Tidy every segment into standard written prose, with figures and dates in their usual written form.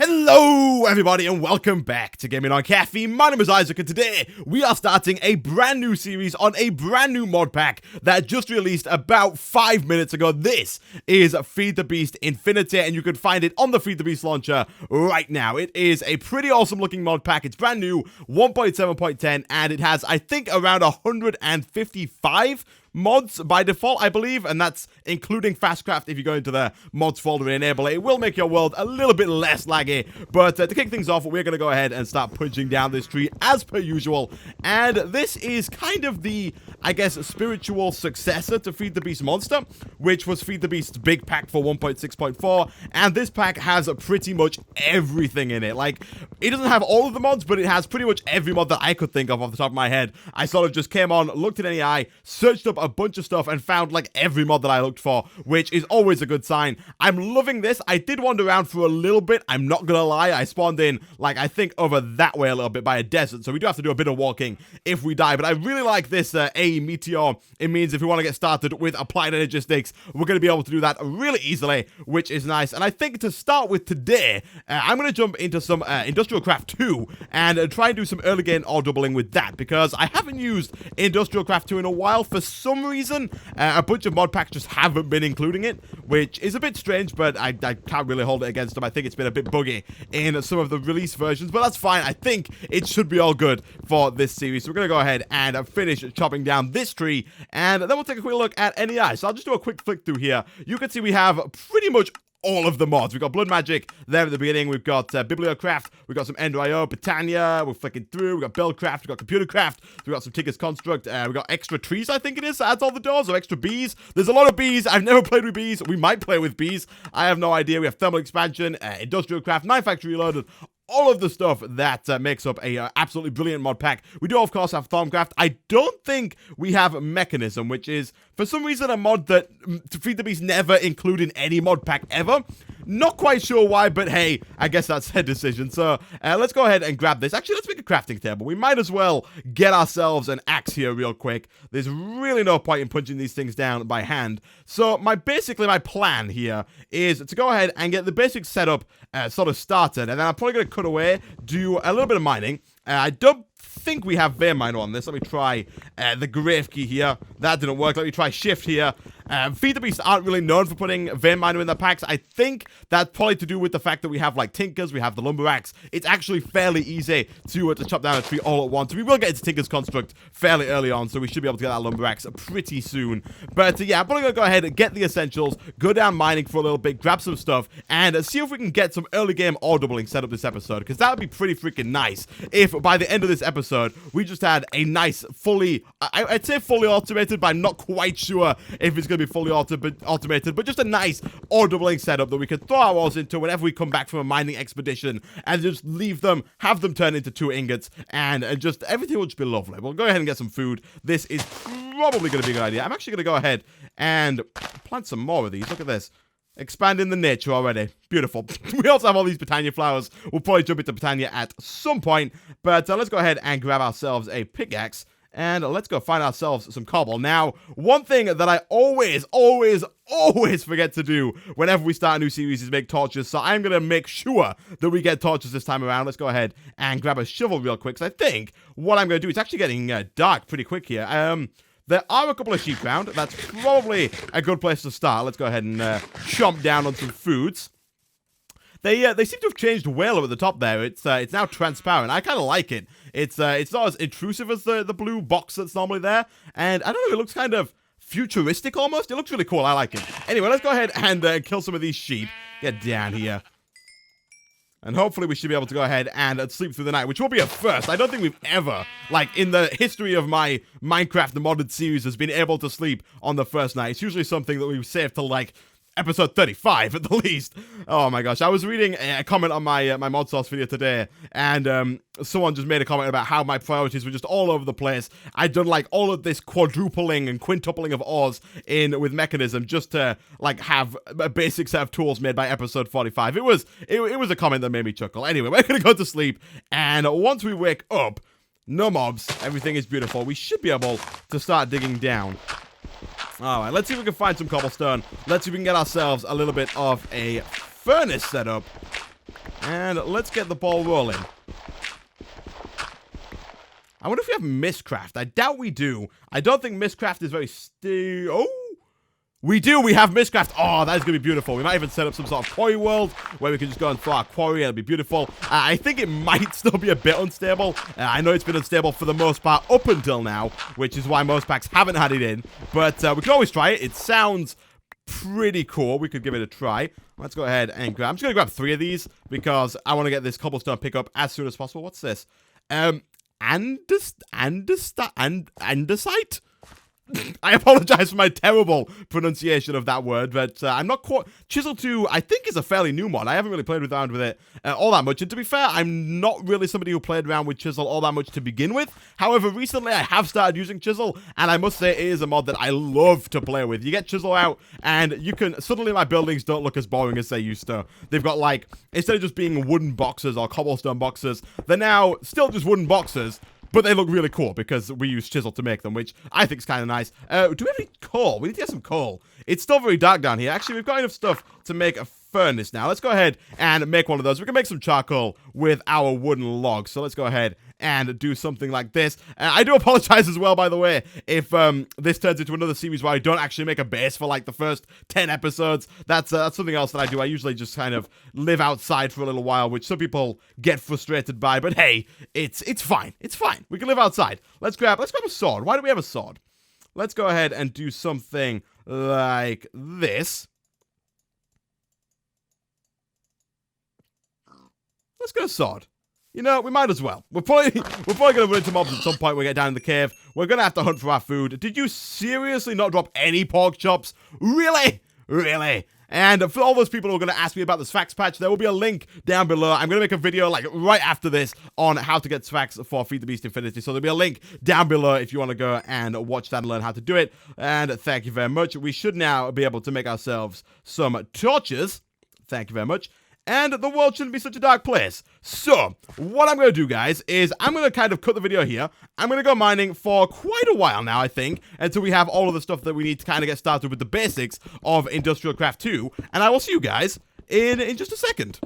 Hello everybody and welcome back to Gaming on Caffeine. My name is Isaac and today we are starting a brand new series on a brand new mod pack that just released about 5 minutes ago. This is FTB Infinity and you can find it on the FTB launcher right now. It is a pretty awesome looking mod pack. It's brand new, 1.7.10, and it has I think around 155 mods by default, I believe, and that's including Fastcraft. If you go into the mods folder and enable it, it will make your world a little bit less laggy. But to kick things off, we're going to go ahead and start punching down this tree as per usual. And this is kind of the, I guess, spiritual successor to Feed the Beast Monster, which was Feed the Beast's big pack for 1.6.4. And this pack has pretty much everything in it. Like, it doesn't have all of the mods, but it has pretty much every mod that I could think of off the top of my head. I sort of just came on, looked at NEI, searched up a bunch of stuff and found like every mod that I looked for, which is always a good sign. I'm loving this. I did wander around for a little bit, I'm not gonna lie. I spawned in like I think over that way a little bit by a desert, so we do have to do a bit of walking if we die, but I really like this A meteor. It means if we want to get started with applied Energistics, we're going to be able to do that really easily, which is nice. And I think to start with today, I'm going to jump into some BiblioCraft 2 and try and do some early game ore doubling with that, because I haven't used BiblioCraft 2 in a while. For some reason, a bunch of mod packs just haven't been including it, which is a bit strange, but I can't really hold it against them. I think it's been a bit buggy in some of the release versions, but that's fine. I think it should be all good for this series. So we're going to go ahead and finish chopping down this tree, and then we'll take a quick look at NEI. So I'll just do a quick flick through here. You can see we have pretty much all of the mods. We've got Blood Magic there at the beginning. We've got BiblioCraft. We've got some Ender.io, Botania. We're flicking through. We've got Buildcraft. We've got ComputerCraft. We've got some Tinker's Construct. We've got extra trees, I think it is, that adds all the doors, or extra bees. There's a lot of bees. I've never played with bees. We might play with bees. I have no idea. We have Thermal Expansion, IndustrialCraft, 9 Factory Reloaded. All of the stuff that makes up a absolutely brilliant mod pack. We do, of course, have Stormcraft. I don't think we have Mechanism, which is, for some reason, a mod that Feed the Beast never included in any mod pack ever. Not quite sure why, but hey, I guess that's their decision. So let's go ahead and grab this. Actually, let's make a crafting table. We might as well get ourselves an axe here real quick. There's really no point in punching these things down by hand. So basically my plan here is to go ahead and get the basic setup sort of started, and then I'm probably going to cut away, do a little bit of mining. I don't think we have vein miner on this. Let me try the Girafi here. That didn't work. Let me try shift here. Feed the Beast aren't really known for putting vein miner in their packs. I think that's probably to do with the fact that we have like Tinkers, we have the lumber axe. It's actually fairly easy to chop down a tree all at once. We will get into Tinker's Construct fairly early on, so we should be able to get that lumber axe pretty soon. But yeah, I'm probably going to go ahead and get the essentials, go down mining for a little bit, grab some stuff, and see if we can get some early game ore doubling set up this episode, because that would be pretty freaking nice if by the end of this episode we just had a nice fully, I'd say fully automated, but I'm not quite sure if it's going to be fully automated, but just a nice ore doubling setup that we can throw our ores into whenever we come back from a mining expedition and just leave them, have them turn into 2 ingots, and just everything will just be lovely. We'll go ahead and get some food. This is probably going to be a good idea. I'm actually going to go ahead and plant some more of these. Look at this. Expanding the nature already. Beautiful. We also have all these Botania flowers. We'll probably jump into Botania at some point, but let's go ahead and grab ourselves a pickaxe. And let's go find ourselves some cobble. Now, one thing that I always forget to do whenever we start a new series is make torches. So I'm going to make sure that we get torches this time around. Let's go ahead and grab a shovel real quick. So I think what I'm going to do, it's actually getting dark pretty quick here. There are a couple of sheep around. That's probably a good place to start. Let's go ahead and chomp down on some foods. They seem to have changed whaler at the top there. It's now transparent. I kind of like it. It's not as intrusive as the blue box that's normally there. And I don't know, it looks kind of futuristic almost. It looks really cool. I like it. Anyway, let's go ahead and kill some of these sheep. Get down here. And hopefully we should be able to go ahead and sleep through the night, which will be a first. I don't think we've ever, like, in the history of my Minecraft the modded series, has been able to sleep on the first night. It's usually something that we've saved till, like, episode 35 at the least. Oh my gosh, I was reading a comment on my my mod source video today, and someone just made a comment about how my priorities were just all over the place. I'd done like all of this quadrupling and quintupling of ores in with Mechanism just to like have a basic set of tools made by episode 45. It was a comment that made me chuckle. Anyway, we're gonna go to sleep, and once we wake up, no mobs, everything is beautiful. We should be able to start digging down. Alright, let's see if we can find some cobblestone. Let's see if we can get ourselves a little bit of a furnace set up. And let's get the ball rolling. I wonder if we have Mistcraft. I doubt we do. I don't think Mistcraft is very Oh! We do. We have Mistcraft. Oh, that is going to be beautiful. We might even set up some sort of quarry world where we can just go and throw our quarry and it'll be beautiful. I think it might still be a bit unstable. I know it's been unstable for the most part up until now, which is why most packs haven't had it in. But we can always try it. It sounds pretty cool. We could give it a try. Let's go ahead and grab. I'm just going to grab 3 of these because I want to get this cobblestone pickup as soon as possible. What's this? Andesite? I apologize for my terrible pronunciation of that word, but I'm not quite... Chisel 2, I think, is a fairly new mod. I haven't really played around with it all that much, and to be fair, I'm not really somebody who played around with Chisel all that much to begin with. However, recently I have started using Chisel, and I must say it is a mod that I love to play with. You get Chisel out, and you can... Suddenly my buildings don't look as boring as they used to. They've got, like, instead of just being wooden boxes or cobblestone boxes, they're now still just wooden boxes, but they look really cool because we use Chisel to make them, which I think is kind of nice. Do we have any coal? We need to get some coal. It's still very dark down here. Actually, we've got enough stuff to make a furnace now. Let's go ahead and make one of those. We can make some charcoal with our wooden logs. So let's go ahead and do something like this. I do apologize as well, by the way, if this turns into another series where I don't actually make a base for like the first 10 episodes. That's something else that I do. I usually just kind of live outside for a little while, which some people get frustrated by. But hey, it's fine. It's fine. We can live outside. Let's grab a sword. Why do we have a sword? Let's go ahead and do something like this. Let's get a sword. You know, we might as well. We're probably going to run into mobs at some point when we get down in the cave. We're going to have to hunt for our food. Did you seriously not drop any pork chops? Really? Really? And for all those people who are going to ask me about the Sfax patch, there will be a link down below. I'm going to make a video like right after this on how to get Sfax for FTB Infinity. So there'll be a link down below if you want to go and watch that and learn how to do it. And thank you very much. We should now be able to make ourselves some torches. Thank you very much. And the world shouldn't be such a dark place. So, what I'm going to do, guys, is I'm going to kind of cut the video here. I'm going to go mining for quite a while now, I think, until we have all of the stuff that we need to kind of get started with the basics of Industrial Craft 2. And I will see you guys in just a second.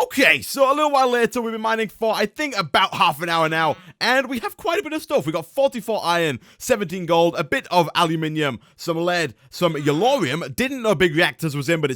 Okay, so a little while later, we've been mining for, I think, about half an hour now, and we have quite a bit of stuff. We got 44 iron, 17 gold, a bit of aluminium, some lead, some yellorium. Didn't know Big Reactors was in, but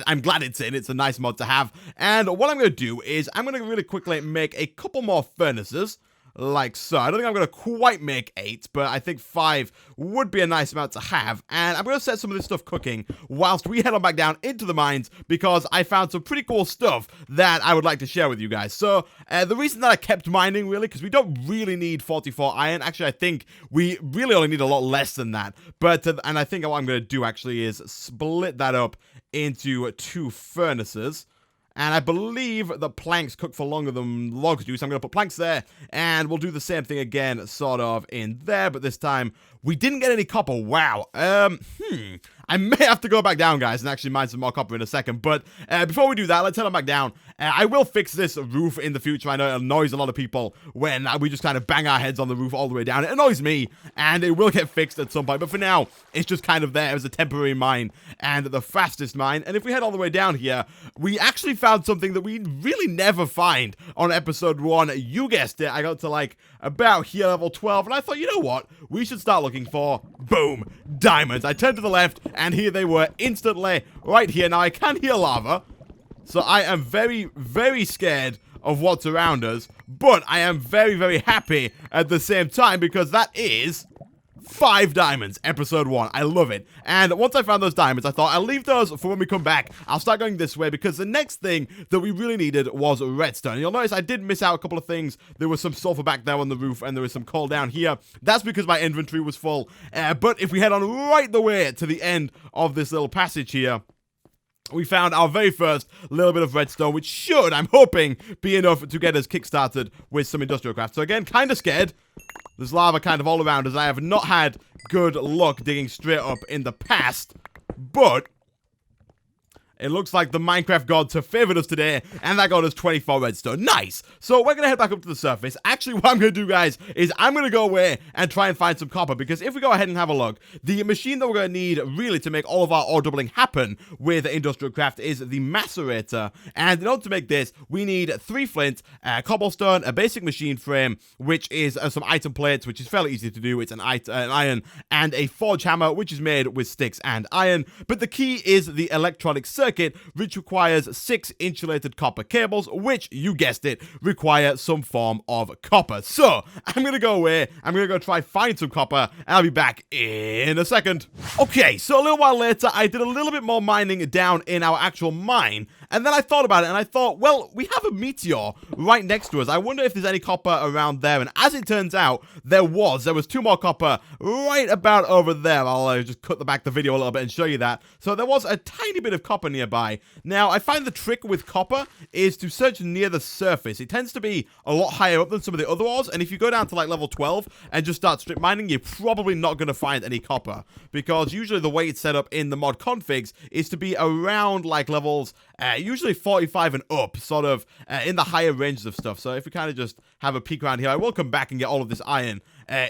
I'm glad it's in. It's a nice mod to have. And what I'm going to do is I'm going to really quickly make a couple more furnaces. Like so. I don't think I'm going to quite make 8, but I think 5 would be a nice amount to have. And I'm going to set some of this stuff cooking whilst we head on back down into the mines because I found some pretty cool stuff that I would like to share with you guys. So, the reason that I kept mining, really, because we don't really need 44 iron. Actually, I think we really only need a lot less than that. But, and I think what I'm going to do, actually, is split that up into 2 furnaces. And I believe the planks cook for longer than logs do, so I'm going to put planks there, and we'll do the same thing again, sort of, in there, but this time, we didn't get any copper. Wow. I may have to go back down, guys, and actually mine some more copper in a second, but before we do that, let's head on back down. I will fix this roof in the future. I know it annoys a lot of people when we just kind of bang our heads on the roof all the way down. It annoys me, and it will get fixed at some point, but for now, it's just kind of there as a temporary mine, and the fastest mine. And if we head all the way down here, we actually found something that we really never find on episode 1. You guessed it, I got to like about here, level 12, and I thought, you know what? We should start looking for, boom, diamonds. I turned to the left, and here they were instantly right here. Now, I can hear lava, so I am very, very scared of what's around us, but I am very, very happy at the same time because that is 5 diamonds, episode 1. I love it. And once I found those diamonds, I thought I'll leave those for when we come back. I'll start going this way because the next thing that we really needed was redstone. You'll notice I did miss out a couple of things. There was some sulfur back there on the roof and there was some coal down here. That's because my inventory was full. But if we head on right the way to the end of this little passage here, we found our very first little bit of redstone, which should, I'm hoping, be enough to get us kickstarted with some industrial craft. So again, kind of scared. There's lava kind of all around us. I have not had good luck digging straight up in the past, but It looks like the Minecraft gods have favored us today, and that got us 24 redstone. Nice! So we're gonna head back up to the surface. Actually, what I'm gonna do, guys, is I'm gonna go away and try and find some copper, because if we go ahead and have a look, the machine that we're gonna need, really, to make all of our ore doubling happen with Industrial Craft is the macerator. And in order to make this, we need 3 flint, cobblestone, a basic machine frame, which is some item plates, which is fairly easy to do. It's an iron, and a forge hammer, which is made with sticks and iron. But the key is the electronic circuit, which requires 6 insulated copper cables, which, you guessed it, require some form of copper. So I'm gonna go away, I'm gonna go try find some copper, and I'll be back in a second. Okay, so a little while later, I did a little bit more mining down in our actual mine, and then I thought about it, and I thought, well, we have a meteor right next to us. I wonder if there's any copper around there, and as it turns out, there was 2 more copper right about over there. I'll just cut back the video a little bit and show you that. So there was a tiny bit of copper nearby. Now, I find the trick with copper is to search near the surface. It tends to be a lot higher up than some of the other ores, and if you go down to like level 12 and just start strip mining, you're probably not going to find any copper, because usually the way it's set up in the mod configs is to be around like levels usually 45 and up, sort of in the higher ranges of stuff. So if we kind of just have a peek around here, I will come back and get all of this iron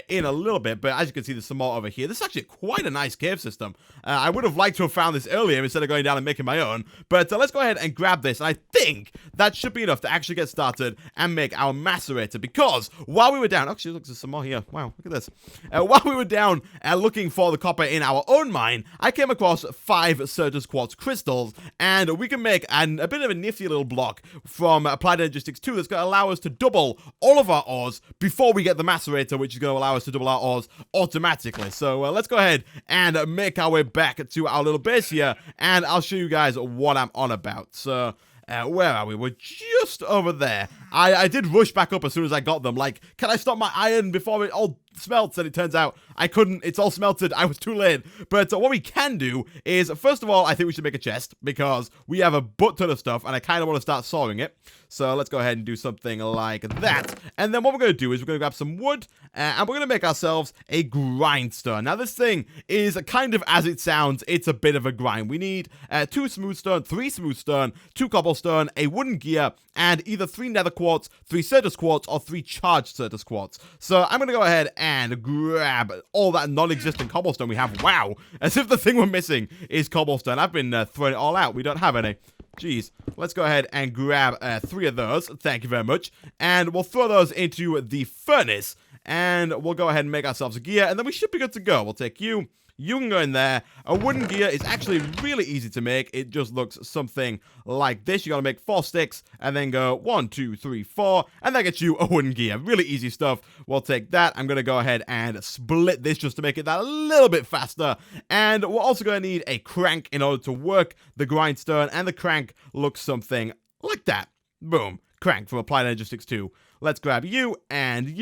in a little bit, but as you can see, there's some more over here. This is actually quite a nice cave system. I would have liked to have found this earlier instead of going down and making my own, but let's go ahead and grab this, and I think that should be enough to actually get started and make our macerator, because while we were down, actually looks like some more here, wow, look at this, while we were down looking for the copper in our own mine, I came across 5 Certus quartz crystals, and we can make a bit of a nifty little block from Applied Energistics 2 that's going to allow us to double all of our ores before we get the macerator, which is going to allow us to double our ores automatically. So let's go ahead and make our way back to our little base here, and I'll show you guys what I'm on about. So where are we? We're just over there. I did rush back up as soon as I got them. Like, can I stop my iron before it all smelts? And it turns out I couldn't. It's all smelted. I was too late. But what we can do is, first of all, I think we should make a chest, because we have a butt ton of stuff, and I kind of want to start sawing it. So let's go ahead and do something like that. And then what we're going to do is we're going to grab some wood, and we're going to make ourselves a grindstone. Now, this thing is kind of as it sounds. It's a bit of a grind. We need 2 smooth stone, 3 smooth stone, 2 cobblestone, a wooden gear, and either 3 nether quartz, 3 Certus quartz, or 3 charged Certus quartz. So I'm going to go ahead and grab all that non-existent cobblestone we have. Wow, as if the thing we're missing is cobblestone. I've been throwing it all out. We don't have any. Jeez. Let's go ahead and grab 3 of those. Thank you very much. And we'll throw those into the furnace, and we'll go ahead and make ourselves a gear, and then we should be good to go. We'll take you. You can go in there. A wooden gear is actually really easy to make. It just looks something like this. You gotta make 4 sticks, and then go 1, 2, 3, 4, and that gets you a wooden gear. Really easy stuff. We'll take that. I'm gonna go ahead and split this just to make it that a little bit faster. And we're also gonna need a crank in order to work the grindstone, and the crank looks something like that. Boom. Crank from Applied Energistics 2. Let's grab you, and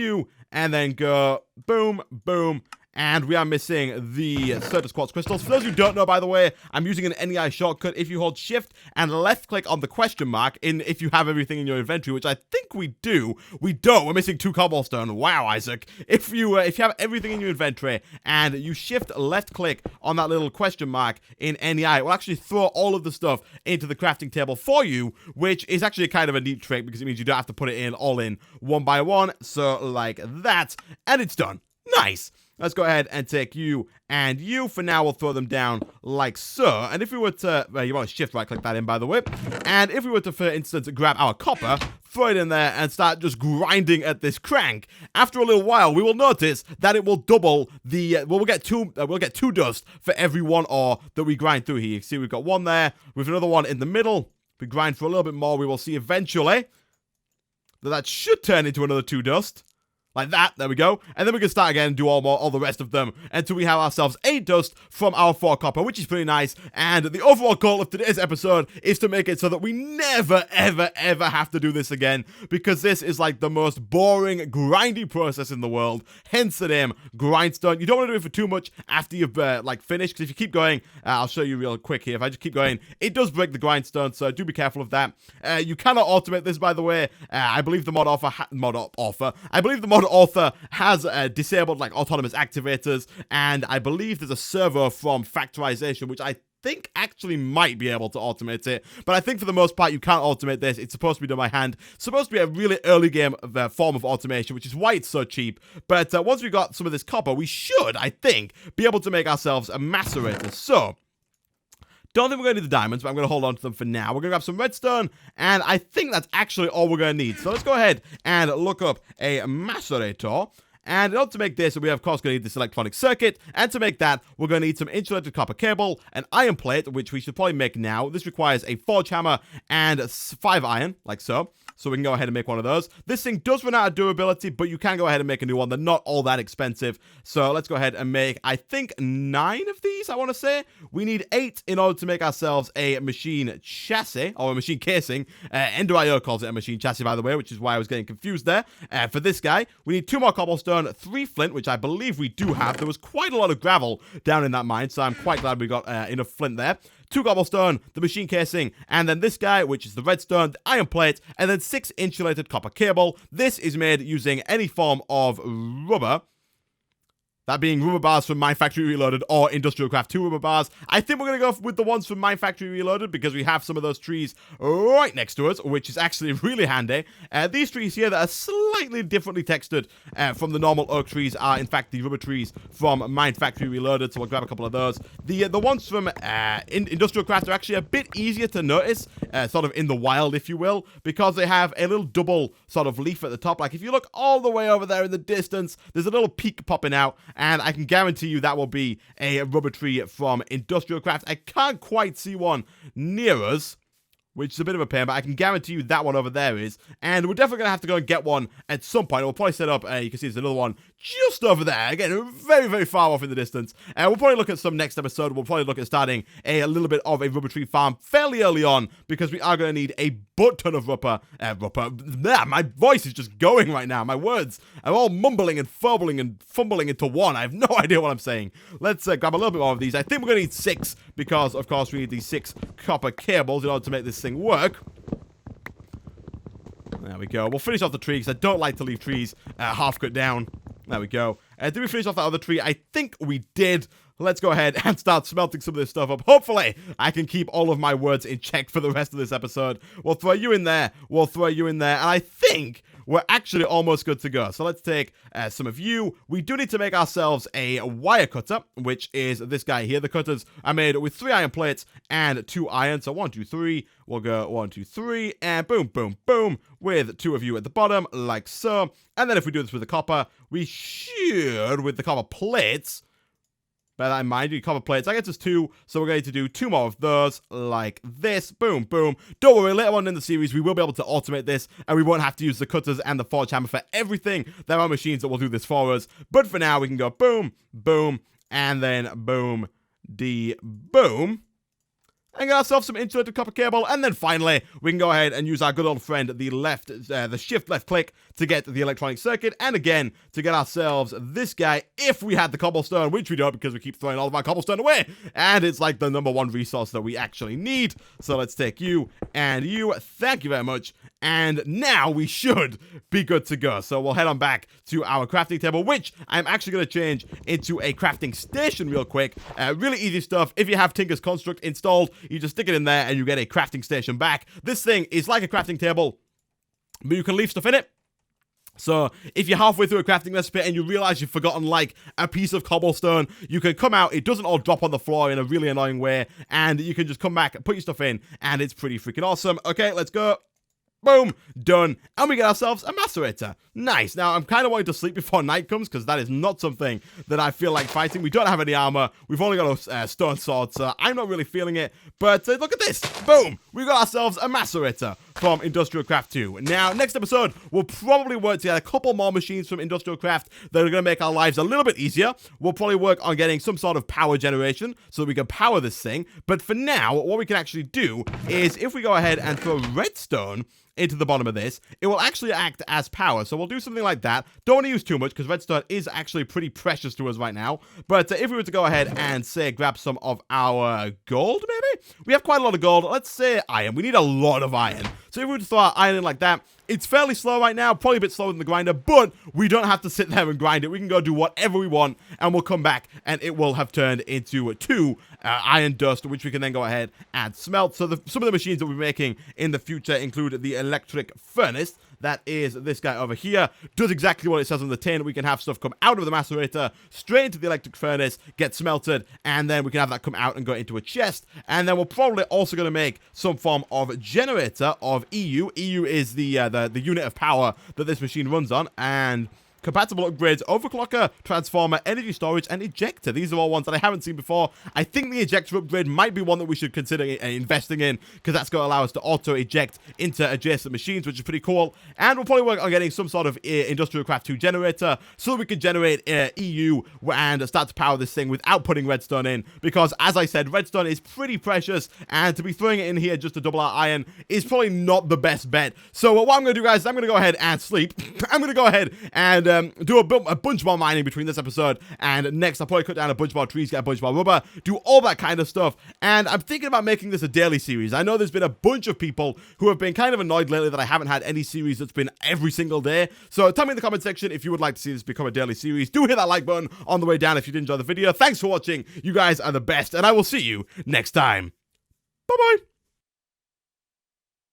then go boom, boom. And we are missing the Certus quartz crystals. For those who don't know, by the way, I'm using an NEI shortcut. If you hold shift and left click on the question mark, if you have everything in your inventory, which I think we do. We don't. We're missing 2 cobblestone. Wow, Isaac. If you have everything in your inventory and you shift left click on that little question mark in NEI, it will actually throw all of the stuff into the crafting table for you, which is actually kind of a neat trick, because it means you don't have to put it in all in one by one. So like that, and it's done. Nice. Let's go ahead and take you and you. For now, we'll throw them down like so. And if we were to, you want to shift right click that in, by the way. And if we were to, for instance, grab our copper, throw it in there, and start just grinding at this crank, after a little while, we will notice that it will double the, we'll get 2 dust for every 1 ore that we grind through here. You see, we've got 1 there, with another 1 in the middle. If we grind for a little bit more, we will see eventually that should turn into another 2 dust. Like that, there we go. And then we can start again and do all the rest of them until we have ourselves 8 dust from our 4 copper, which is pretty nice. And the overall goal of today's episode is to make it so that we never, ever, ever have to do this again, because this is like the most boring, grindy process in the world. Hence the name, grindstone. You don't want to do it for too much after you've like finished, because if you keep going, I'll show you real quick here. If I just keep going, it does break the grindstone, so do be careful of that. You cannot automate this, by the way. I believe the mod author has disabled like autonomous activators, and I believe there's a servo from factorization, which I think actually might be able to automate it, but I think for the most part you can't automate this. It's supposed to be done by hand. It's supposed to be a really early game form of automation, which is why it's so cheap. But once we got some of this copper, we should, I think, be able to make ourselves a macerator. So don't think we're going to need the diamonds, but I'm going to hold on to them for now. We're going to grab some redstone, and I think that's actually all we're going to need. So let's go ahead and look up a macerator. And in order to make this, we are of course going to need this electronic circuit, and to make that, we're going to need some insulated copper cable, an iron plate, which we should probably make now. This requires a forge hammer and 5 iron, like so. So we can go ahead and make one of those. This thing does run out of durability, but you can go ahead and make a new one. They're not all that expensive. So let's go ahead and make, I think, 9 of these, I want to say. We need 8 in order to make ourselves a machine chassis, or a machine casing. Ender.io calls it a machine chassis, by the way, which is why I was getting confused there. For this guy, we need 2 more cobblestone, 3 flint, which I believe we do have. There was quite a lot of gravel down in that mine, so I'm quite glad we got enough flint there. 2 cobblestone, the machine casing, and then this guy, which is the redstone, the iron plate, and then 6 insulated copper cable. This is made using any form of rubber. That being rubber bars from Mine Factory Reloaded or Industrial Craft 2 rubber bars. I think we're going to go with the ones from Mine Factory Reloaded because we have some of those trees right next to us, which is actually really handy. These trees here that are slightly differently textured from the normal oak trees are, in fact, the rubber trees from Mine Factory Reloaded, so we'll grab a couple of those. The ones from Industrial Craft are actually a bit easier to notice, sort of in the wild, if you will, because they have a little double sort of leaf at the top. Like, if you look all the way over there in the distance, there's a little peak popping out. And I can guarantee you that will be a rubber tree from Industrial Craft. I can't quite see one near us, which is a bit of a pain, but I can guarantee you that one over there is. And we're definitely going to have to go and get one at some point. We'll probably set up, you can see there's another one just over there. Again, very, very far off in the distance. And we'll probably look at some next episode. We'll probably look at starting a little bit of a rubber tree farm fairly early on, because we are going to need a butt ton of rubber. My voice is just going right now. My words are all mumbling and fumbling into one. I have no idea what I'm saying. Let's grab a little bit more of these. I think we're going to need 6, because, of course, we need these 6 copper cables in order to make this thing work. There we go. We'll finish off the tree, because I don't like to leave trees half cut down. There we go. Did we finish off that other tree? I think we did. Let's go ahead and start smelting some of this stuff up. Hopefully, I can keep all of my words in check for the rest of this episode. We'll throw you in there. We'll throw you in there. And I think we're actually almost good to go. So let's take some of you. We do need to make ourselves a wire cutter, which is this guy here. The cutters are made with 3 iron plates and 2 iron. So 1, 2, 3. We'll go 1, 2, 3, and boom, boom, boom, with 2 of you at the bottom, like so. And then if we do this with the copper, we should, with the copper plates, bear that in mind, you copper plates, that gets us 2, so we're going to do 2 more of those, like this, boom, boom. Don't worry, later on in the series, we will be able to automate this, and we won't have to use the cutters and the forge hammer for everything. There are machines that will do this for us, but for now, we can go boom, boom, and then boom, boom. And get ourselves some insulated copper cable, and then finally, we can go ahead and use our good old friend, the shift left click, to get the electronic circuit, and again, to get ourselves this guy, if we had the cobblestone, which we don't because we keep throwing all of our cobblestone away, and it's like the #1 resource that we actually need. So let's take you, and you, thank you very much, and now we should be good to go. So we'll head on back to our crafting table, which I'm actually going to change into a crafting station real quick. Really easy stuff. If you have Tinker's Construct installed, you just stick it in there and you get a crafting station back. This thing is like a crafting table, but you can leave stuff in it. So if you're halfway through a crafting recipe and you realize you've forgotten like a piece of cobblestone, you can come out, it doesn't all drop on the floor in a really annoying way, and you can just come back and put your stuff in, and it's pretty freaking awesome. Okay, let's go. Boom, done, and we get ourselves a macerator. Nice. Now, I'm kind of wanting to sleep before night comes, because that is not something that I feel like fighting. We don't have any armor. We've only got a stone sword, so I'm not really feeling it. But look at this. Boom, we got ourselves a macerator from Industrial Craft 2. Now, next episode, we'll probably work to get a couple more machines from Industrial Craft that are going to make our lives a little bit easier. We'll probably work on getting some sort of power generation so that we can power this thing. But for now, what we can actually do is, if we go ahead and throw redstone into the bottom of this, it will actually act as power. So we'll do something like that. Don't want to use too much, because redstone is actually pretty precious to us right now. But if we were to go ahead and, say, grab some of our gold, maybe? We have quite a lot of gold. Let's say iron. We need a lot of iron. So if we were to throw our iron in like that, It's fairly slow right now, probably a bit slower than the grinder, but we don't have to sit there and grind it. We can go do whatever we want, and we'll come back, and it will have turned into 2 iron dust, which we can then go ahead and smelt. So some of the machines that we're making in the future include the electric furnace. That is this guy over here. Does exactly what it says on the tin. We can have stuff come out of the macerator, straight into the electric furnace, get smelted, and then we can have that come out and go into a chest. And then we're probably also going to make some form of generator of EU. EU is the unit of power that this machine runs on, and compatible upgrades, overclocker, transformer, energy storage, and ejector. These are all ones that I haven't seen before. I think the ejector upgrade might be one that we should consider investing in, because that's going to allow us to auto-eject into adjacent machines, which is pretty cool. And we'll probably work on getting some sort of Industrial Craft 2 generator, so that we can generate EU and start to power this thing without putting redstone in, because, as I said, redstone is pretty precious, and to be throwing it in here just to double our iron is probably not the best bet. So what I'm going to do, guys, is I'm going to go ahead and sleep. I'm going to go ahead and do a bunch more mining between this episode and next. I'll probably cut down a bunch more trees, get a bunch more rubber, do all that kind of stuff. And I'm thinking about making this a daily series. I know there's been a bunch of people who have been kind of annoyed lately that I haven't had any series that's been every single day. So tell me in the comment section if you would like to see this become a daily series. Do hit that like button on the way down if you did enjoy the video. Thanks for watching. You guys are the best, and I will see you next time. Bye-bye.